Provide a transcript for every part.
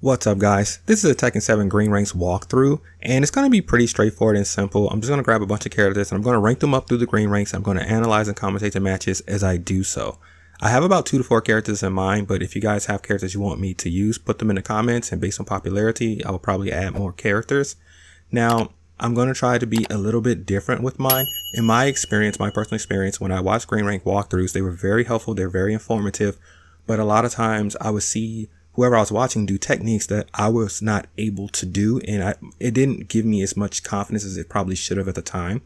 What's up guys, this is a Tekken 7 Green Ranks walkthrough and it's going to be pretty straightforward and simple. I'm just going to grab a bunch of characters and I'm going to rank them up through the Green Ranks. I'm going to analyze and commentate the matches as I do so. I have about 2 to 4 characters in mind, but if you guys have characters you want me to use, put them in the comments, and based on popularity I will probably add more characters. Now I'm going to try to be a little bit different with mine. In my experience, my personal experience, when I watch Green Rank walkthroughs, they were very helpful, they're very informative, but a lot of times I would see whoever I was watching do techniques that I was not able to do, and it didn't give me as much confidence as it probably should have at the time,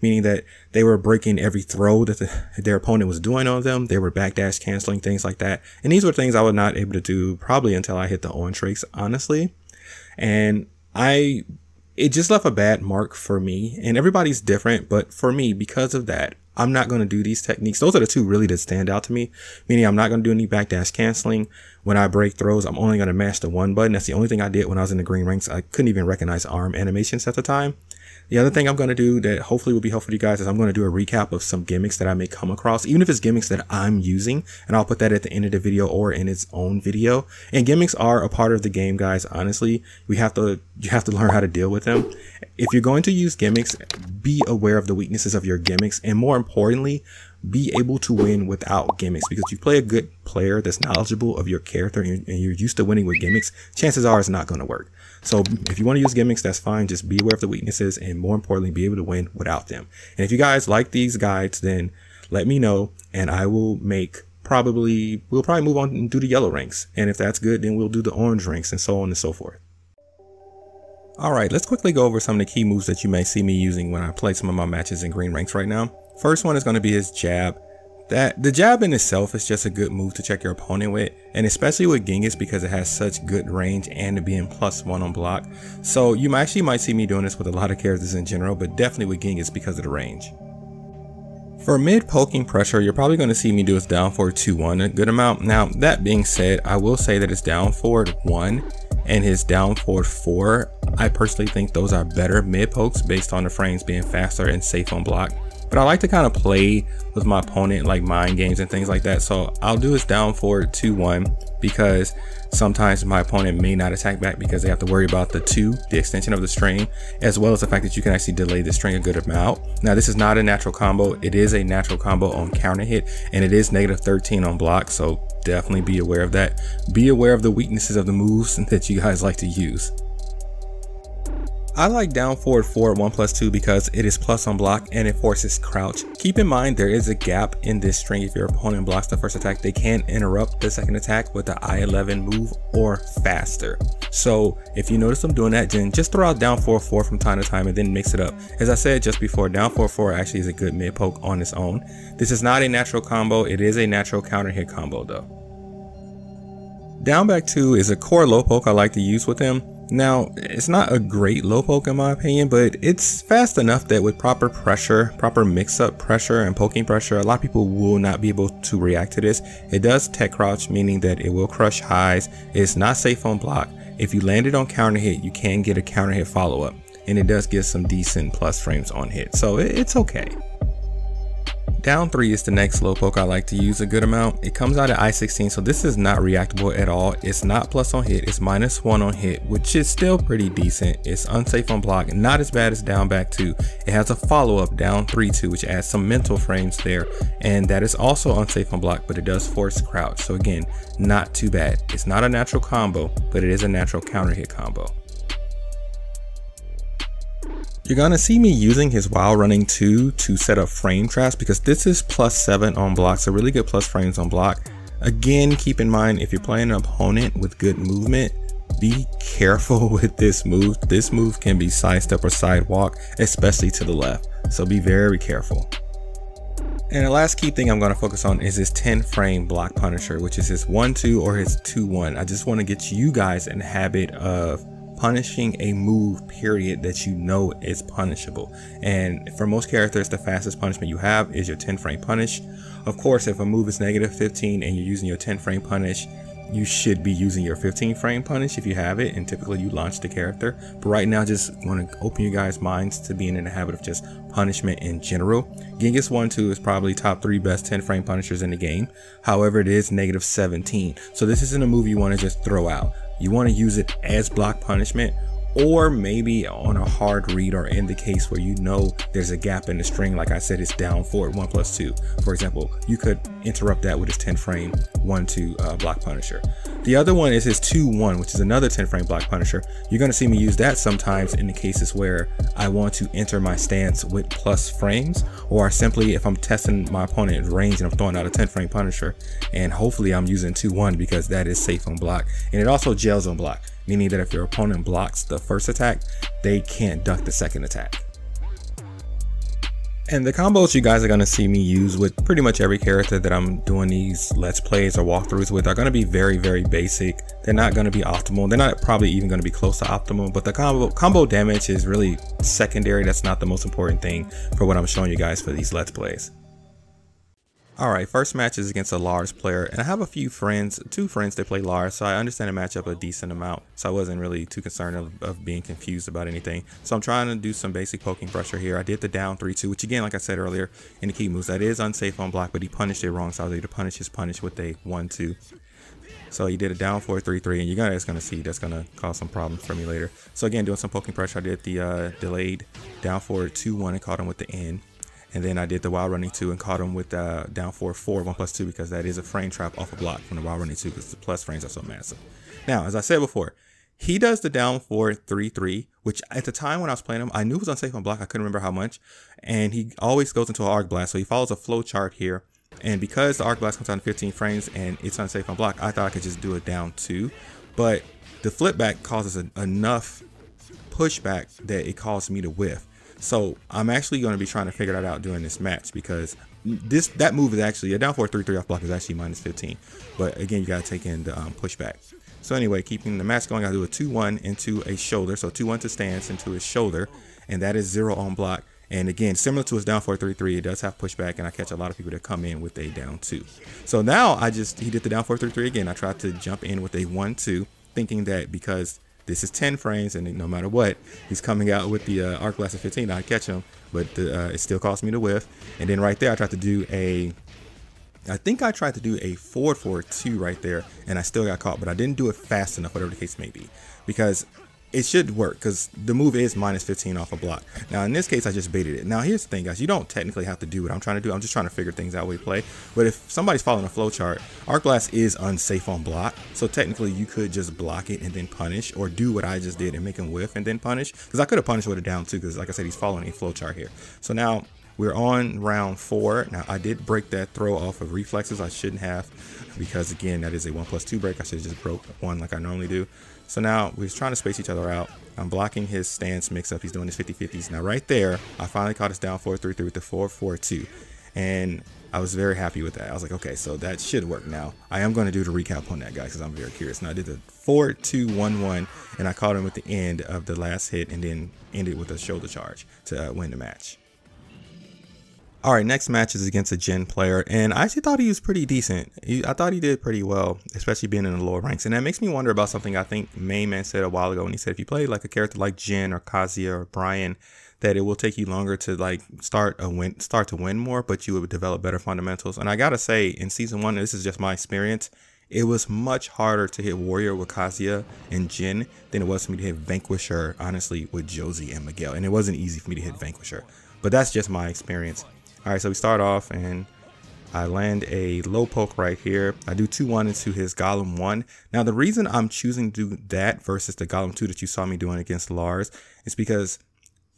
meaning that they were breaking every throw that their opponent was doing on them. They were backdash canceling, things like that, and these were things I was not able to do probably until I hit the orange ranks, honestly. And it just left a bad mark for me, and everybody's different, but for me, because of that, I'm not going to do these techniques. Those are the two really that stand out to me, meaning I'm not going to do any backdash canceling. When I break throws, I'm only going to mash the one button. That's the only thing I did when I was in the Green Ranks. I couldn't even recognize arm animations at the time. The other thing I'm going to do that hopefully will be helpful to you guys is I'm going to do a recap of some gimmicks that I may come across, even if it's gimmicks that I'm using, and I'll put that at the end of the video or in its own video. And gimmicks are a part of the game, guys. Honestly, you have to learn how to deal with them. If you're going to use gimmicks, be aware of the weaknesses of your gimmicks, and more importantly, be able to win without gimmicks, because if you play a good player that's knowledgeable of your character and you're used to winning with gimmicks, chances are it's not going to work. So if you want to use gimmicks, that's fine. Just be aware of the weaknesses and more importantly, be able to win without them. And if you guys like these guides, then let me know and I will make we'll probably move on and do the yellow ranks. And if that's good, then we'll do the orange ranks and so on and so forth. Alright, let's quickly go over some of the key moves that you may see me using when I play some of my matches in Green Ranks right now. First one is going to be his jab. The jab in itself is just a good move to check your opponent with, and especially with Gigas because it has such good range and it being +1 on block. So you might see me doing this with a lot of characters in general, but definitely with Gigas because of the range. For mid poking pressure, you're probably going to see me do his down forward 2-1 a good amount. Now that being said, I will say that his down forward 1 and his down forward 4, I personally think those are better mid pokes based on the frames being faster and safe on block. But I like to kind of play with my opponent, like mind games and things like that. So I'll do his down forward 2-1 because sometimes my opponent may not attack back because they have to worry about the extension of the string, as well as the fact that you can actually delay the string a good amount. Now this is not a natural combo. It is a natural combo on counter hit, and it is -13 on block. So definitely be aware of that. Be aware of the weaknesses of the moves that you guys like to use. I like down forward 4 1+2 because it is plus on block and it forces crouch. Keep in mind there is a gap in this string. If your opponent blocks the first attack, they can interrupt the second attack with the 𝐖/11 move or faster. So if you notice them doing that, then just throw out down forward 4 from time to time and then mix it up. As I said just before, down forward 4 actually is a good mid poke on its own. This is not a natural combo. It is a natural counter hit combo though. Down back 2 is a core low poke I like to use with him. Now, it's not a great low poke in my opinion, but it's fast enough that with proper pressure, proper mix-up pressure and poking pressure, a lot of people will not be able to react to this. It does tech crouch, meaning that it will crush highs. It's not safe on block. If you land it on counter hit, you can get a counter hit follow-up, and it does get some decent plus frames on hit, so it's okay. Down 3 is the next low poke I like to use a good amount. It comes out at I-16, so this is not reactable at all. It's not plus on hit, it's -1 on hit, which is still pretty decent. It's unsafe on block, not as bad as down back 2. It has a follow-up down 3-2, which adds some mental frames there, and that is also unsafe on block, but it does force crouch. So again, not too bad. It's not a natural combo, but it is a natural counter hit combo. You're gonna see me using his while running 2 to set up frame traps because this is +7 on block, so really good plus frames on block. Again, keep in mind if you're playing an opponent with good movement, be careful with this move. This move can be sidestep or sidewalk, especially to the left, so be very careful. And the last key thing I'm going to focus on is his 10 frame block punisher, which is his 1-2 or his 2-1. I just want to get you guys in the habit of punishing a move period that you know is punishable, and for most characters the fastest punishment you have is your 10 frame punish. Of course, if a move is -15 and you're using your 10 frame punish, you should be using your 15 frame punish if you have it, and typically you launch the character. But right now, just want to open you guys' minds to being in the habit of just punishment in general. Gigas 1-2 is probably top 3 best 10 frame punishers in the game. However, it is -17. So this isn't a move you want to just throw out. You want to use it as block punishment, or maybe on a hard read, or in the case where you know there's a gap in the string. Like I said, it's down forward 1+2. For example, you could interrupt that with his 10 frame 1-2 block punisher. The other one is his 2-1, which is another 10 frame block punisher. You're going to see me use that sometimes in the cases where I want to enter my stance with plus frames, or simply if I'm testing my opponent's range and I'm throwing out a 10 frame punisher, and hopefully I'm using 2-1 because that is safe on block, and it also jails on block, meaning that if your opponent blocks the first attack, they can't duck the second attack. And the combos you guys are going to see me use with pretty much every character that I'm doing these let's plays or walkthroughs with are going to be very, very basic. They're not going to be optimal. They're not probably even going to be close to optimal, but the combo damage is really secondary. That's not the most important thing for what I'm showing you guys for these let's plays. Alright, first match is against a Lars player, and I have a few friends, 2 friends that play Lars, so I understand the matchup a decent amount, so I wasn't really too concerned of being confused about anything. So I'm trying to do some basic poking pressure here. I did the down 3-2, which again, like I said earlier in the KeyMoves, that is unsafe on block, but he punished it wrong, so I was able to punish his punish with a 1-2. So he did a down 4-3-3, and you guys gonna see that's gonna cause some problems for me later. So again, doing some poking pressure, I did the delayed down forward 2-1 and caught him with the end. And then I did the wild running 2 and caught him with down 4-4, 1+2, because that is a frame trap off a block from the wild running 2 because the plus frames are so massive. Now, as I said before, he does the down 4-3-3, which at the time when I was playing him, I knew it was unsafe on block. I couldn't remember how much. And he always goes into an arc blast. So he follows a flow chart here. And because the arc blast comes out in 15 frames and it's unsafe on block, I thought I could just do it down 2. But the flip back causes enough pushback that it caused me to whiff. So I'm actually going to be trying to figure that out during this match, because that move is actually a down 4-3-3 off block is actually -15. But again, you got to take in the pushback. So anyway, keeping the match going, I do a 2-1 into a shoulder. So 2-1 to stance into his shoulder, and that is 0 on block. And again, similar to his down 4-3-3, it does have pushback, and I catch a lot of people that come in with a down 2. So now he did the down 4-3-3 again. I tried to jump in with a 1-2, thinking that because this is 10 frames, and no matter what, he's coming out with the arc blast of 15, I'd catch him, but it still cost me to whiff. And then right there, I tried to do I think I tried to do a 4-4-2 right there, and I still got caught, but I didn't do it fast enough, whatever the case may be, because it should work, because the move is -15 off a block. Now in this case, I just baited it. Now here's the thing, guys, you don't technically have to do what I'm trying to do. I'm just trying to figure things out while you play. But if somebody's following a flow chart, arc blast is unsafe on block, so technically you could just block it and then punish, or do what I just did and make him whiff and then punish, because I could have punished with a down 2, because like I said, he's following a flow chart here. So now we're on round 4. Now I did break that throw off of reflexes. I shouldn't have, because again, that is a 1+2 break. I should have just broke 1 like I normally do. So now we're trying to space each other out. I'm blocking his stance mix up. He's doing his 50-50s. Now right there, I finally caught his down 4-3-3 with the 4-4-2. And I was very happy with that. I was like, okay, so that should work now. I am going to do the recap on that, guys, because I'm very curious. Now I did the 4-2-1-1, and I caught him with the end of the last hit, and then ended with a shoulder charge to win the match. All right, next match is against a Jin player, and I actually thought he was pretty decent. I thought he did pretty well, especially being in the lower ranks. And that makes me wonder about something I think Main Man said a while ago when he said if you play like a character like Jin or 𝐂𝐍𝐍 or Brian, that it will take you longer to like start to win more, but you would develop better fundamentals. And I gotta say, in season 1, this is just my experience, it was much harder to hit Warrior with 𝐂𝐍𝐍 and Jin than it was for me to hit Vanquisher, honestly, with Josie and Miguel. And it wasn't easy for me to hit Vanquisher, but that's just my experience. All right, so we start off and I land a low poke right here. I do 2-1 into his Golem 1. Now, the reason I'm choosing to do that versus the Golem 2 that you saw me doing against Lars is because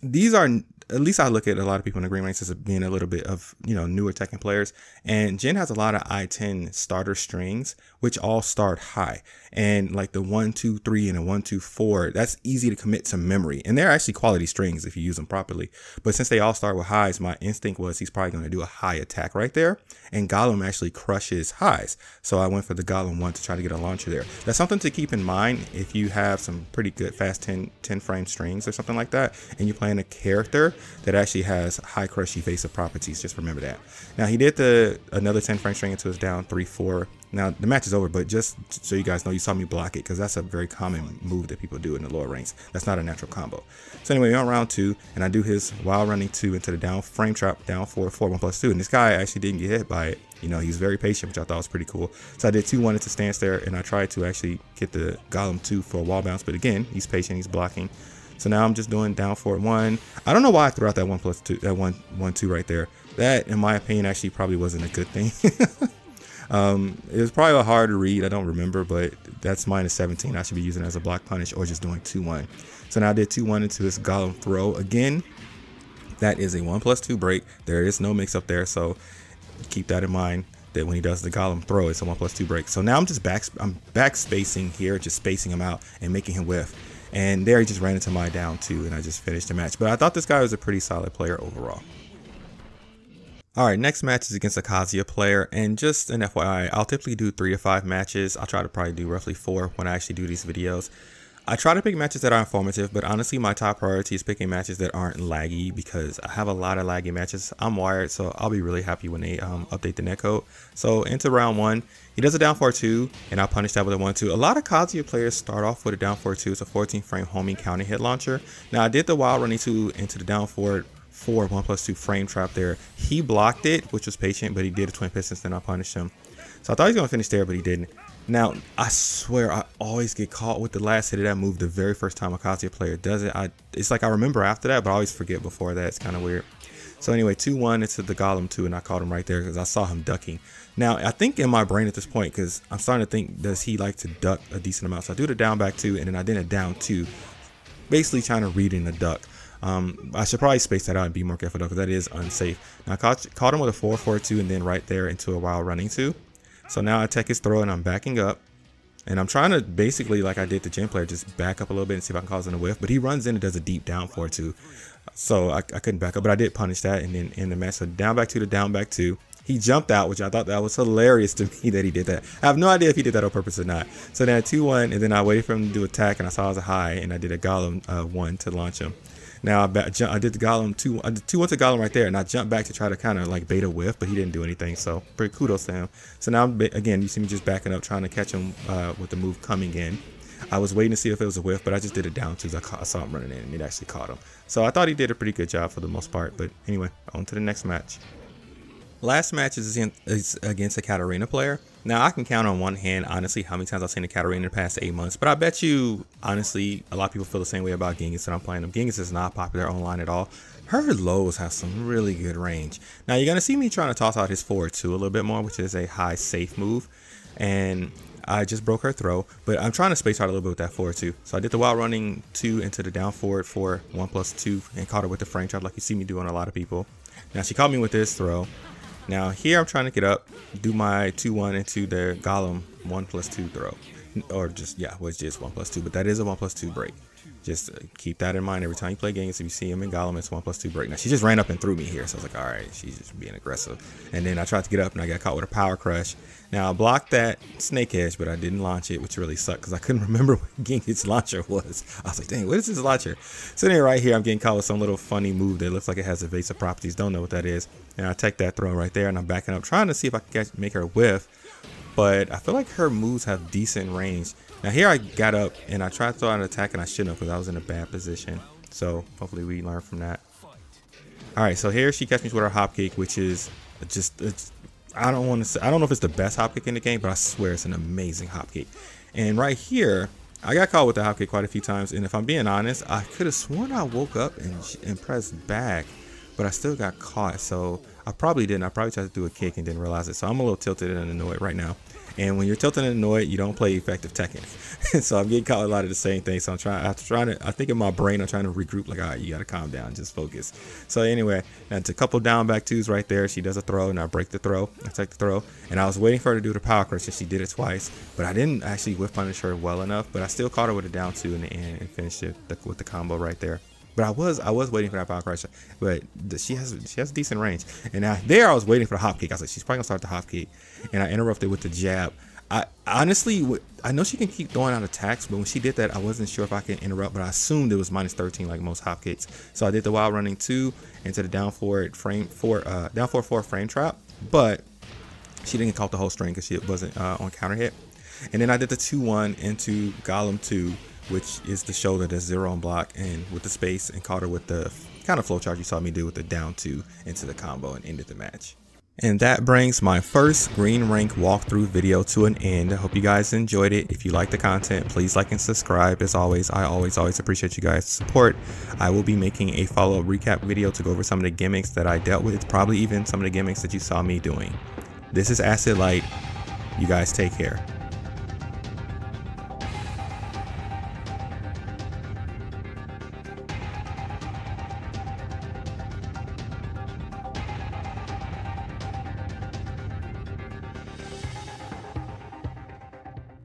these are, at least I look at a lot of people in the green ranks as being a little bit of, newer Tekken players. And Jin has a lot of I-10 starter strings, which all start high. And like the 1-2-3 and a 1-2-4, that's easy to commit to memory. And they're actually quality strings if you use them properly. But since they all start with highs, my instinct was he's probably going to do a high attack right there. And Golem actually crushes highs. So I went for the Golem 1 to try to get a launcher there. That's something to keep in mind if you have some pretty good fast 10 frame strings or something like that, and you play playing a character that actually has high crush evasive properties. Just remember that. Now he did another 10 frame string into his down 3-4. Now the match is over, but just so you guys know, you saw me block it because that's a very common move that people do in the lower ranks. That's not a natural combo. So anyway, we're on round 2, and I do his wild running 2 into the down frame trap, down 4-4, 1+2, and this guy actually didn't get hit by it. You know, he's very patient, which I thought was pretty cool. So I did 2-1 into stance there, and I tried to actually get the Golem 2 for a wall bounce, but again, he's patient, he's blocking. So now I'm just doing down 4-1. I don't know why I threw out that 1+2, that 1-1-2 right there. That, in my opinion, actually probably wasn't a good thing. It was probably a hard to read. I don't remember, but that's -17. I should be using it as a block punish or just doing 2-1. So now I did 2-1 into his Golem throw. Again, that is a 1+2 break. There is no mix up there, so keep that in mind, that when he does the Golem throw, it's a 1+2 break. So now I'm just back spacing here, just spacing him out and making him whiff. And there he just ran into my down 2, and I just finished the match. But I thought this guy was a pretty solid player overall. Alright, next match is against a 𝐂𝐍𝐍 player, and just an FYI, I'll typically do 3 to 5 matches. I'll try to probably do roughly 4 when I actually do these videos. I try to pick matches that are informative, but honestly my top priority is picking matches that aren't laggy, because I have a lot of laggy matches. I'm wired, so I'll be really happy when they update the netcode. So into round 1, he does a down 4-2, and I punish that with a 1-2. A lot of 𝐂𝐍𝐍 players start off with a down 4-2. It's a 14 frame homing counter hit launcher. Now I did the wild running 2 into the down 4-4 1+2 frame trap there. He blocked it, which was patient, but he did a twin pistons, then I punished him. So I thought he was going to finish there, but he didn't. Now, I swear I always get caught with the last hit of that move the very first time a 𝐂𝐍𝐍 player does it. It's like I remember after that, but I always forget before that. It's kind of weird. So anyway, 2-1 into the Golem 2, and I caught him right there because I saw him ducking. Now, I think in my brain at this point, because I'm starting to think, does he like to duck a decent amount? So I do the down back 2, and then I did a down 2, basically trying to read in the duck. I should probably space that out and be more careful though, because that is unsafe. Now I caught him with a 4-4-2, and then right there into a wild running 2. So now I take his throw, and I'm backing up, and I'm trying to basically, like I did the gym player, just back up a little bit and see if I can cause him a whiff. But he runs in and does a deep down 4-2, so I couldn't back up, but I did punish that, and then in the match, so down back 2 to down back 2. He jumped out, which I thought that was hilarious to me that he did that. I have no idea if he did that on purpose or not. So then 2-1, and then I waited for him to do attack, and I saw it was a high, and I did a Golem 1 to launch him. Now I did the Golem 2, I did 2-1 to Golem right there, and I jumped back to try to kind of like bait a whiff, but he didn't do anything. So pretty kudos to him. So now again, you see me just backing up, trying to catch him with the move coming in. I was waiting to see if it was a whiff, but I just did it down 2. I saw him running in, and it actually caught him. So I thought he did a pretty good job for the most part. But anyway, on to the next match. Last match is against a Katarina player. Now I can count on one hand, honestly, how many times I've seen a Katarina in the past 8 months. But I bet you, honestly, a lot of people feel the same way about Gigas that I'm playing them. Gigas is not popular online at all. Her lows have some really good range. Now you're gonna see me trying to toss out his 4-2 a little bit more, which is a high safe move. And I just broke her throw, but I'm trying to space out a little bit with that 4-2. So I did the wild running 2 into the down forward 4, 1+2, and caught her with the frame trap like you see me do on a lot of people. Now she caught me with this throw. Now here I'm trying to get up, do my 2-1 into the Golem 1+2 throw, or just, yeah, well, it's just 1+2, but that is a 1+2 break. Just keep that in mind every time you play games. If you see him in Golem, it's 1+2 break. Now she just ran up and threw me here, so I was like, all right, she's just being aggressive. And then I tried to get up, and I got caught with a power crush. Now I blocked that snake edge, but I didn't launch it, which really sucked because I couldn't remember what Gigas' launcher was. I was like, dang, what is this launcher? So then right here, I'm getting caught with some little funny move that looks like it has evasive properties. Don't know what that is. And I take that throw right there, and I'm backing up, trying to see if I can make her whiff. But I feel like her moves have decent range. Now here I got up, and I tried to throw out an attack, and I shouldn't have because I was in a bad position. So hopefully we learn from that. All right, so here she catches me with her hop kick, which is just, I don't know if it's the best hop kick in the game, but I swear it's an amazing hop kick. And right here, I got caught with the hop kick quite a few times, and if I'm being honest, I could have sworn I woke up and pressed back, but I still got caught. So I probably didn't. I probably tried to do a kick and didn't realize it. So I'm a little tilted and annoyed right now. And when you're tilted and annoyed, you don't play effective Tekken. So I'm getting caught with a lot of the same things. So I think in my brain, I'm trying to regroup, like, all right, you got to calm down, just focus. So anyway, that's a couple down back 2s right there. She does a throw, and I break the throw. I take the throw, and I was waiting for her to do the power crush, and she did it twice. But I didn't actually whiff punish her well enough, but I still caught her with a down 2 in the end and finished it with the combo right there. But I was waiting for that power crush, but she has decent range. And now there I was waiting for the hop kick. I was like, she's probably gonna start the hop kick, and I interrupted with the jab. I honestly, I know she can keep throwing out attacks, but when she did that, I wasn't sure if I could interrupt, but I assumed it was -13 like most hopkicks. So I did the wild running 2 into the down forward 4 frame trap, but she didn't get caught the whole string because she wasn't on counter hit. And then I did the 2-1 into Golem 2, which is the shoulder that's 0 on block, and with the space, and caught her with the kind of flow chart you saw me do with the down 2 into the combo and ended the match. And that brings my first green rank walkthrough video to an end. I hope you guys enjoyed it. If you like the content, please like and subscribe. As always, I always appreciate you guys' support. I will be making a follow-up recap video to go over some of the gimmicks that I dealt with, probably even some of the gimmicks that you saw me doing. This is Acid Light. You guys take care.